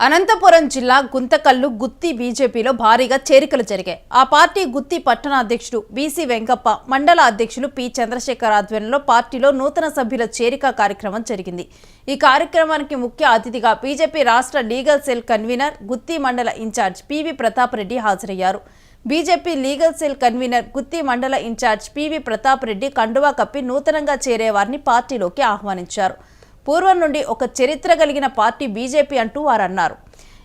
అనంతపురం జిల్లా గుంతకల్లు గుత్తి బీజేపీలో భారీగా చేరికలు జరిగాయి. ఆ పార్టీ గుత్తి పట్టణ అధ్యక్షుడు బీసీ వెంకప్ప, మండల అధ్యక్షులు పి చంద్రశేఖర్ ఆధ్వర్యంలో పార్టీలో నూతన సభ్యుల చేరిక కార్యక్రమం జరిగింది. ఈ కార్యక్రమానికి ముఖ్య అతిథిగా బీజేపీ రాష్ట్ర లీగల్ సెల్ కన్వీనర్, గుత్తి మండల ఇన్ఛార్జ్ పివి ప్రతాప్ రెడ్డి హాజరయ్యారు. బీజేపీ లీగల్ సెల్ కన్వీనర్, గుత్తి మండల ఇన్ఛార్జ్ పివి ప్రతాప్ రెడ్డి కండువా కప్పి నూతనంగా చేరేవారిని పార్టీలోకి ఆహ్వానించారు. పూర్వం నుండి ఒక చరిత్ర కలిగిన పార్టీ బీజేపీ అంటూ వారు అన్నారు.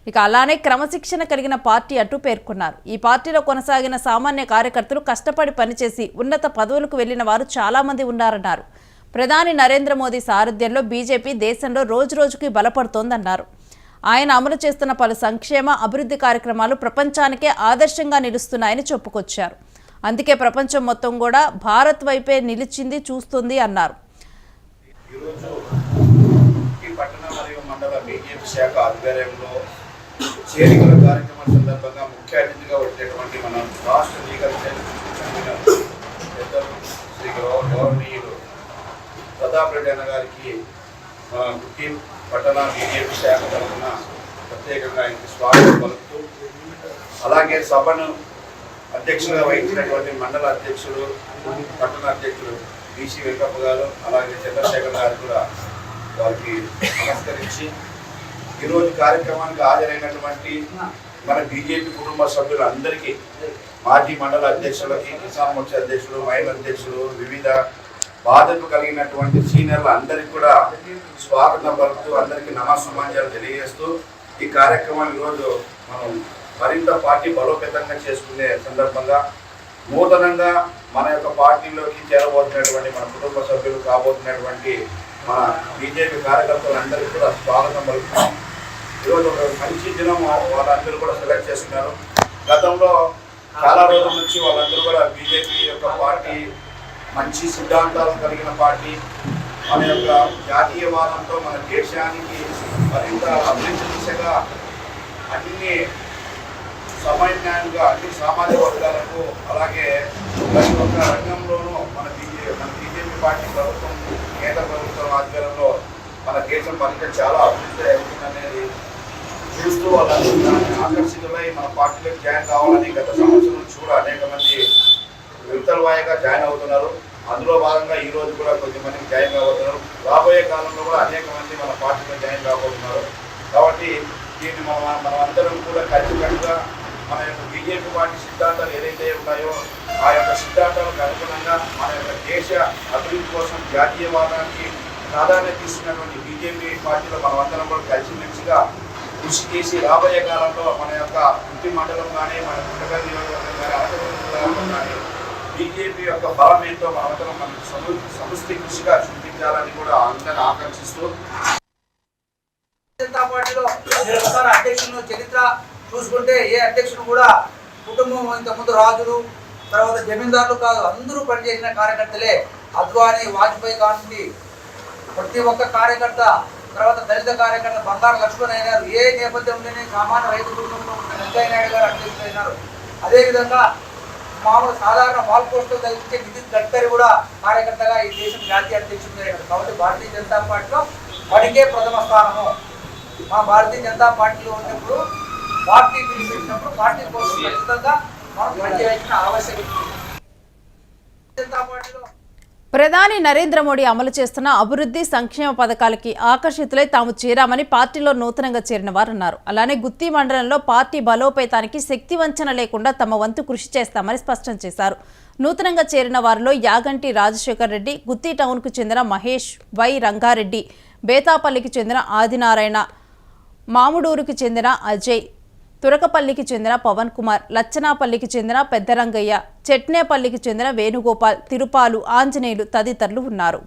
ఇక అలానే క్రమశిక్షణ కలిగిన పార్టీ అంటూ పేర్కొన్నారు. ఈ పార్టీలో కొనసాగిన సామాన్య కార్యకర్తలు కష్టపడి పనిచేసి ఉన్నత పదవులకు వెళ్లిన వారు చాలా మంది ఉన్నారన్నారు. ప్రధాని నరేంద్ర మోదీ సారథ్యంలో బీజేపీ దేశంలో రోజురోజుకి బలపడుతోందన్నారు. ఆయన అమలు చేస్తున్న పలు సంక్షేమ అభివృద్ధి కార్యక్రమాలు ప్రపంచానికే ఆదర్శంగా నిలుస్తున్నాయని చెప్పుకొచ్చారు. అందుకే ప్రపంచం మొత్తం కూడా భారత్ వైపే నిలిచింది చూస్తుంది అన్నారు. పట్టణ మరియు మండల బీజేపీ శాఖ ఆధ్వర్యంలో చేరికల కార్యక్రమం సందర్భంగా ముఖ్య అతిథిగా వచ్చినటువంటి మన రాష్ట్ర లీగల్ సెల్ శ్రీ గౌరవనీయులు ప్రతాప్ రెడ్డి అన్న గారికి మన గుత్తి పట్టణ బీజేపీ శాఖ తరఫున ప్రత్యేకంగా ఆయనకి స్వాగతం పలుకుతూ, అలాగే సభను అధ్యక్షులుగా వహించినటువంటి మండల అధ్యక్షుడు, పట్టణ అధ్యక్షుడు బీసీ వెంకప్ప గారు, అలాగే చంద్రశేఖర్ గారు కూడా వారికి నమస్కరించి ఈరోజు కార్యక్రమానికి హాజరైనటువంటి మన బీజేపీ కుటుంబ సభ్యులందరికీ, మాజీ మండల అధ్యక్షులకి, కిసాన్ మోర్చా అధ్యక్షులు, మహిళా అధ్యక్షులు, వివిధ బాధ్యతలు కలిగినటువంటి సీనియర్లు అందరికీ కూడా స్వాగతం పలుకుతూ అందరికీ నమస్సమాంజాలు తెలియజేస్తూ ఈ కార్యక్రమం ఈరోజు మనం మరింత పార్టీ బలోపేతంగా చేసుకునే సందర్భంగా నూతనంగా మన యొక్క పార్టీలోకి చేరబోతున్నటువంటి మన కుటుంబ సభ్యులు కాబోతున్నటువంటి మన బీజేపీ కార్యకర్తలందరికీ కూడా స్వాగతం పలుకుతున్నాం. ఈరోజు ఒక మంచి దినం వాళ్ళందరూ కూడా సెలెక్ట్ చేస్తున్నారు. గతంలో చాలా రోజుల నుంచి వాళ్ళందరూ కూడా బీజేపీ యొక్క పార్టీ మంచి సిద్ధాంతాలు కలిగిన పార్టీ, మన యొక్క జాతీయవాదంతో మన దేశానికి మరింత అభివృద్ధి దిశగా అన్ని సమన్యాయంగా అన్ని సామాజిక వర్గాలకు, అలాగే ప్రతి ఒక్క రంగంలోనూ మన బీజేపీ పార్టీ ప్రభుత్వం, కేంద్ర ప్రభుత్వం ఆధ్వర్యంలో మన దేశం మరింత చాలా అభివృద్ధి అవుతుందనేది చూస్తూ వాళ్ళందరూ దాన్ని ఆకర్షితులై మన పార్టీలోకి జాయిన్ కావాలని గత సంవత్సరం నుంచి కూడా అనేక మంది విడతల వాయిగా జాయిన్ అవుతున్నారు. అందులో భాగంగా ఈ రోజు కూడా కొద్దిమందికి జాయిన్ కాబోతున్నారు. రాబోయే కాలంలో కూడా అనేక మంది మన పార్టీలో జాయిన్ కాబోతున్నారు. కాబట్టి దీన్ని మనం అందరం కూడా ఖచ్చితంగా మన యొక్క బీజేపీ పార్టీ సిద్ధాంతాలు ఏదైతే ఉన్నాయో ఆ యొక్క సిద్ధాంతాలకు అనుగుణంగా మన యొక్క దేశ అభివృద్ధి కోసం జాతీయవాదానికి ప్రాధాన్యత ఇస్తున్నటువంటి బీజేపీ పార్టీలో మనమందరం కూడా కలిసిమెలిసిగా కృషి చేసి రాబోయే కాలంలో మన యొక్క గుత్తి మండలం కానీ, మన గుంటకల్ నియోజకవర్గం కానీ, అనంతపురం కానీ బీజేపీ యొక్క బలం ఏంటో మనమందరం మన సమిష్టి కృషిగా చూపించాలని కూడా అందరిని ఆకర్షిస్తూ జనతా పార్టీలో అధ్యక్షులను చరిత్ర చూసుకుంటే ఏ అధ్యక్షుడు కూడా కుటుంబం ఇంతకుముందు రాజులు, తర్వాత జమీందారులు కాదు, అందరూ పనిచేసిన కార్యకర్తలే. అద్వానీ, వాజ్పేయి కానుండి ప్రతి ఒక్క కార్యకర్త, తర్వాత దళిత కార్యకర్త బంగారు లక్ష్మణ్ అయినారు. ఏ నేపథ్యంలోనే సామాన్య రైతు కుటుంబంలో వెంకయ్య నాయుడు గారు అధ్యక్షులు అయినారు. అదేవిధంగా మామూలు సాధారణ వాల్ పోస్టులు తగ్గించే నితిన్ గడ్కరీ కూడా కార్యకర్తగా ఈ దేశం జాతీయ అధ్యక్షుడు అయినారు. కాబట్టి భారతీయ జనతా పార్టీలో వాడికే ప్రథమ స్థానము. మా భారతీయ జనతా పార్టీలో ఉన్నప్పుడు పార్టీ పిలిపించినప్పుడు పార్టీ కోసం ఖచ్చితంగా మనం పనిచేయాల్సిన ఆవశ్యకత ఉంది. జనతా పార్టీలో ప్రధాని నరేంద్ర మోడీ అమలు చేస్తున్న అభివృద్ధి సంక్షేమ పథకాలకి ఆకర్షితులై తాము చేరామని పార్టీలో నూతనంగా చేరిన వారు అన్నారు. అలానే గుత్తి మండలంలో పార్టీ బలోపేతానికి శక్తి వంచన లేకుండా తమ వంతు కృషి చేస్తామని స్పష్టం చేశారు. నూతనంగా చేరిన వారిలో యాగంటి రాజశేఖర్ రెడ్డి, గుత్తి టౌన్కు చెందిన మహేష్, వై రంగారెడ్డి, బేతాపల్లికి చెందిన ఆదినారాయణ, మాముడూరుకి చెందిన అజయ్, తురకపల్లికి చెందిన పవన్ కుమార్, లచ్చనాపల్లికి చెందిన పెద్దరంగయ్య, చెట్నేపల్లికి చెందిన వేణుగోపాల్, తిరుపాలు ఆంజనేయులు తదితరులు ఉన్నారు.